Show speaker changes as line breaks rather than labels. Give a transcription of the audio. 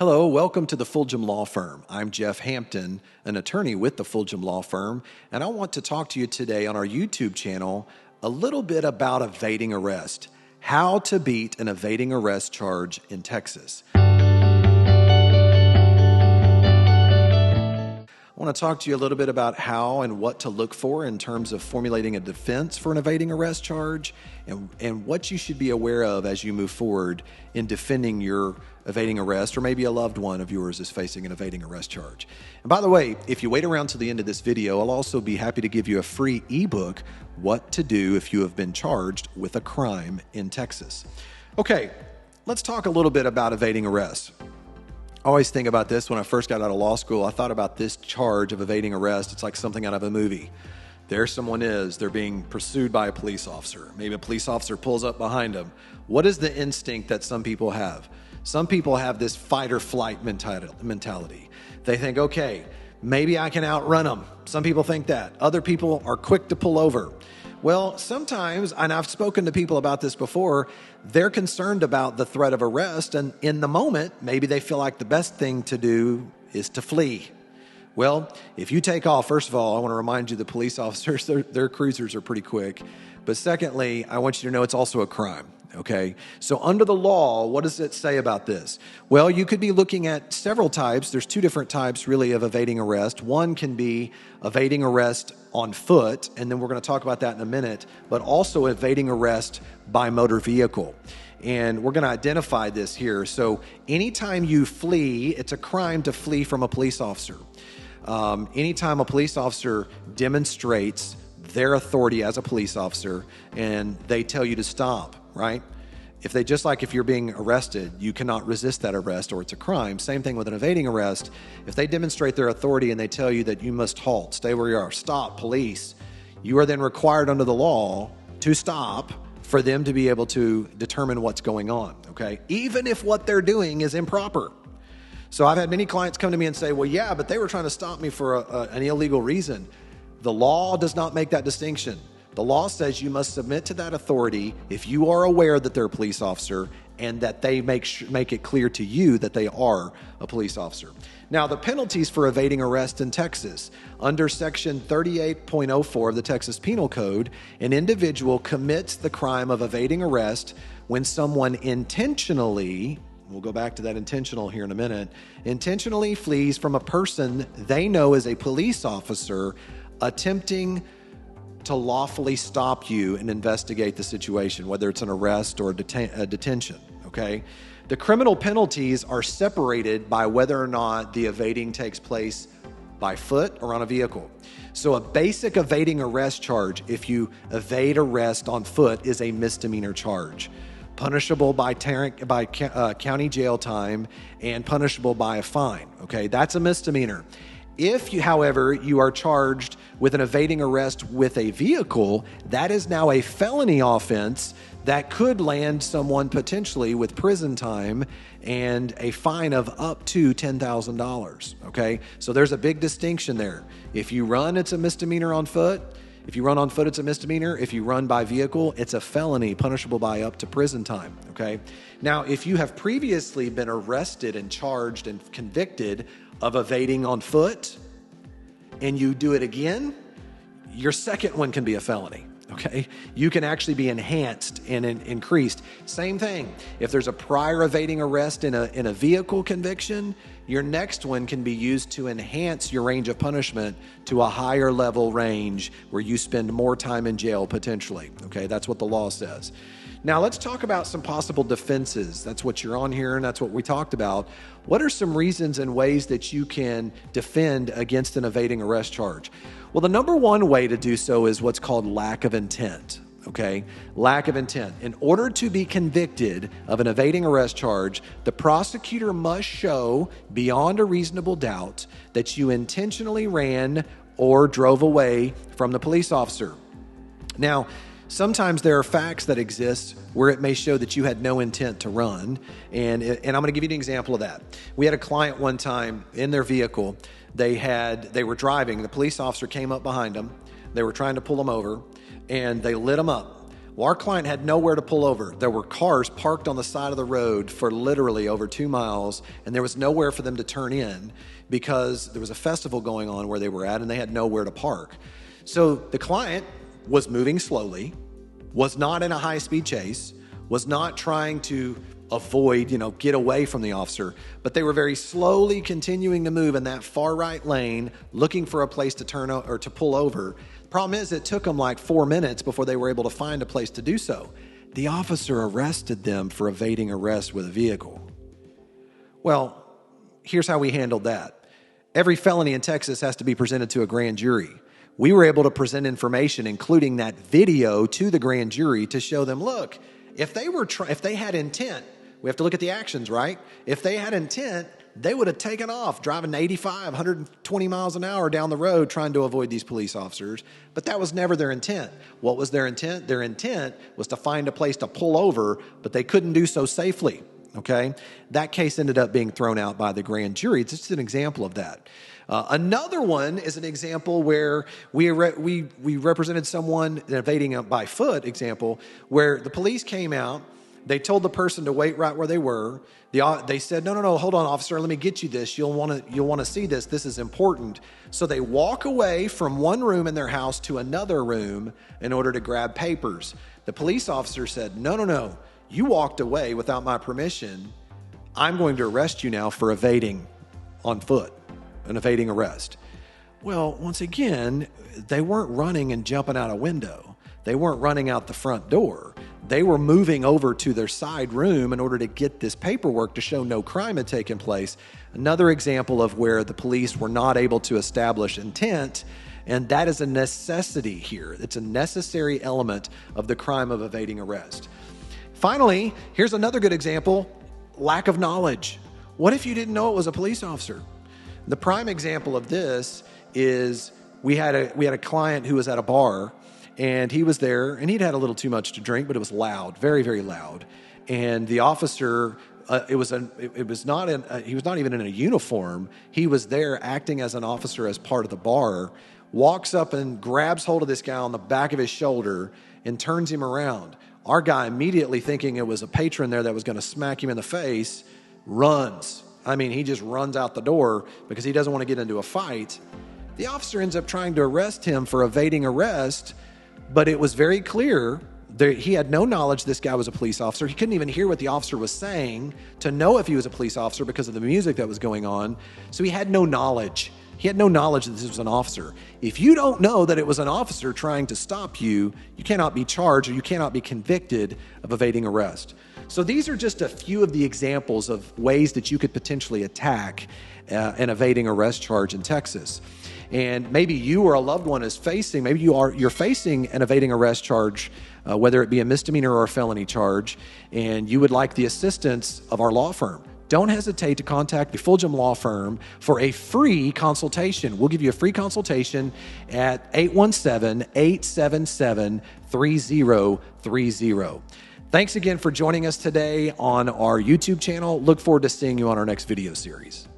Hello, welcome to the Fulgham Law Firm. I'm Jeff Hampton, an attorney with the Fulgham Law Firm, and I want to talk to you today on our YouTube channel a little bit about evading arrest, how to beat an evading arrest charge in Texas. I want to talk to you a little bit about how and what to look for in terms of formulating a defense for an evading arrest charge and what you should be aware of as you move forward in defending your evading arrest, or maybe a loved one of yours is facing an evading arrest charge. And by the way, if you wait around till the end of this video, I'll also be happy to give you a free ebook, What to Do If You Have Been Charged with a Crime in Texas. Okay, let's talk a little bit about evading arrest. I always think about this when I first got out of law school. I thought about this charge of evading arrest. It's like something out of a movie. There someone is. They're being pursued by a police officer. Maybe a police officer pulls up behind them. What is the instinct that some people have? Some people have this fight or flight mentality. They think, okay, maybe I can outrun them. Some people think that. Other people are quick to pull over. Well, sometimes, and I've spoken to people about this before, they're concerned about the threat of arrest, and in the moment, maybe they feel like the best thing to do is to flee. Well, if you take off, first of all, I want to remind you the police officers, their cruisers are pretty quick. But secondly, I want you to know it's also a crime. Okay, so under the law, what does it say about this? Well, you could be looking at several types. There's two different types, really, of evading arrest. One can be evading arrest on foot, and then we're going to talk about that in a minute, but also evading arrest by motor vehicle. And we're going to identify this here. So anytime you flee, it's a crime to flee from a police officer. Anytime a police officer demonstrates their authority as a police officer and they tell you to stop, right? If you're being arrested, you cannot resist that arrest or it's a crime. Same thing with an evading arrest. If they demonstrate their authority and they tell you that you must halt, stay where you are, stop, police, you are then required under the law to stop for them to be able to determine what's going on, okay? Even if what they're doing is improper. So I've had many clients come to me and say, well, yeah, but they were trying to stop me for an illegal reason. The law does not make that distinction. The law says you must submit to that authority if you are aware that they're a police officer and that they make it clear to you that they are a police officer. Now, the penalties for evading arrest in Texas. Under Section 38.04 of the Texas Penal Code, an individual commits the crime of evading arrest when someone intentionally, we'll go back to that intentional here in a minute, intentionally flees from a person they know is a police officer attempting to lawfully stop you and investigate the situation, whether it's an arrest or a detention, okay? The criminal penalties are separated by whether or not the evading takes place by foot or on a vehicle. So a basic evading arrest charge, if you evade arrest on foot, is a misdemeanor charge, punishable by county jail time and punishable by a fine, okay? That's a misdemeanor. If you, however, you are charged with an evading arrest with a vehicle, that is now a felony offense that could land someone potentially with prison time and a fine of up to $10,000, okay? So there's a big distinction there. If you run, it's a misdemeanor on foot. If you run on foot, it's a misdemeanor. If you run by vehicle, it's a felony punishable by up to prison time, okay? Now, if you have previously been arrested and charged and convicted of evading on foot and you do it again, your second one can be a felony, okay? You can actually be enhanced and increased. Same thing. If there's a prior evading arrest in a vehicle conviction, your next one can be used to enhance your range of punishment to a higher level range where you spend more time in jail potentially, okay? That's what the law says. Now, let's talk about some possible defenses. That's what you're on here, and that's what we talked about. What are some reasons and ways that you can defend against an evading arrest charge? Well, the number one way to do so is what's called lack of intent, okay? Lack of intent. In order to be convicted of an evading arrest charge, the prosecutor must show beyond a reasonable doubt that you intentionally ran or drove away from the police officer. Now, sometimes there are facts that exist where it may show that you had no intent to run, and I'm going to give you an example of that. We had a client one time in their vehicle. They were driving. The police officer came up behind them. They were trying to pull them over, and they lit them up. Well, our client had nowhere to pull over. There were cars parked on the side of the road for literally over 2 miles, and there was nowhere for them to turn in because there was a festival going on where they were at, and they had nowhere to park. So the client was moving slowly, was not in a high-speed chase, was not trying to avoid, get away from the officer, but they were very slowly continuing to move in that far right lane, looking for a place to turn or to pull over. Problem is, it took them like 4 minutes before they were able to find a place to do so. The officer arrested them for evading arrest with a vehicle. Well, here's how we handled that. Every felony in Texas has to be presented to a grand jury. We were able to present information, including that video, to the grand jury to show them, look, if they had intent, we have to look at the actions, right? If they had intent, they would have taken off driving 85, 120 miles an hour down the road trying to avoid these police officers. But that was never their intent. What was their intent? Their intent was to find a place to pull over, but they couldn't do so safely. Okay? That case ended up being thrown out by the grand jury. It's just an example of that. Another one is an example where we represented someone evading by foot, example, where the police came out. They told the person to wait right where they were. They said, no, hold on, officer, let me get you this. You'll want to see this. This is important. So they walk away from one room in their house to another room in order to grab papers. The police officer said, no, you walked away without my permission. I'm going to arrest you now for evading on foot, an evading arrest. Well, once again, they weren't running and jumping out a window. They weren't running out the front door. They were moving over to their side room in order to get this paperwork to show no crime had taken place. Another example of where the police were not able to establish intent, and that is a necessity here. It's a necessary element of the crime of evading arrest. Finally, here's another good example, lack of knowledge. What if you didn't know it was a police officer? The prime example of this is we had a client who was at a bar, and he was there, and he'd had a little too much to drink, but it was loud, very, very loud. And the officer, he was not even in a uniform. He was there acting as an officer as part of the bar, walks up and grabs hold of this guy on the back of his shoulder and turns him around. Our guy, immediately thinking it was a patron there that was going to smack him in the face, runs. He just runs out the door because he doesn't want to get into a fight. The officer ends up trying to arrest him for evading arrest, but it was very clear that he had no knowledge this guy was a police officer. He couldn't even hear what the officer was saying to know if he was a police officer because of the music that was going on. So he had no knowledge. He had no knowledge that this was an officer. If you don't know that it was an officer trying to stop you, you cannot be charged or you cannot be convicted of evading arrest. So these are just a few of the examples of ways that you could potentially attack an evading arrest charge in Texas. And maybe you or a loved one is facing, you're facing an evading arrest charge, whether it be a misdemeanor or a felony charge, and you would like the assistance of our law firm. Don't hesitate to contact the Fulgham Law Firm for a free consultation. We'll give you a free consultation at 817-877-3030. Thanks again for joining us today on our YouTube channel. Look forward to seeing you on our next video series.